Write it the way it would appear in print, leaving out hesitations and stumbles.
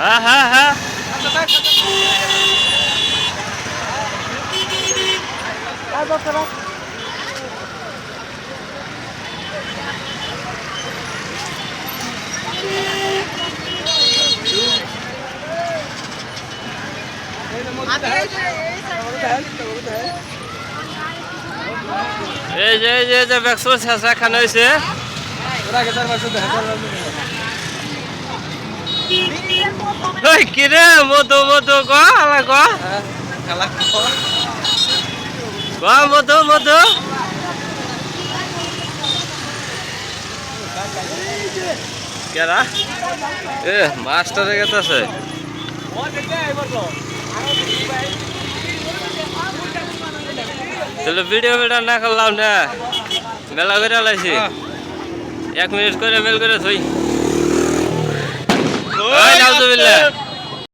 হ্যাঁ হ্যাঁ হ্যাঁ এই যে ব্যাকসো শেষা খান হয়েছে কিরে মধু মধু ক মধু মধু কেরা এ মাস্টারে গেছে তাহলে ভিডিও না করলাম না মেলা করে লাইছি 1 মিনিট করে মেল করে থই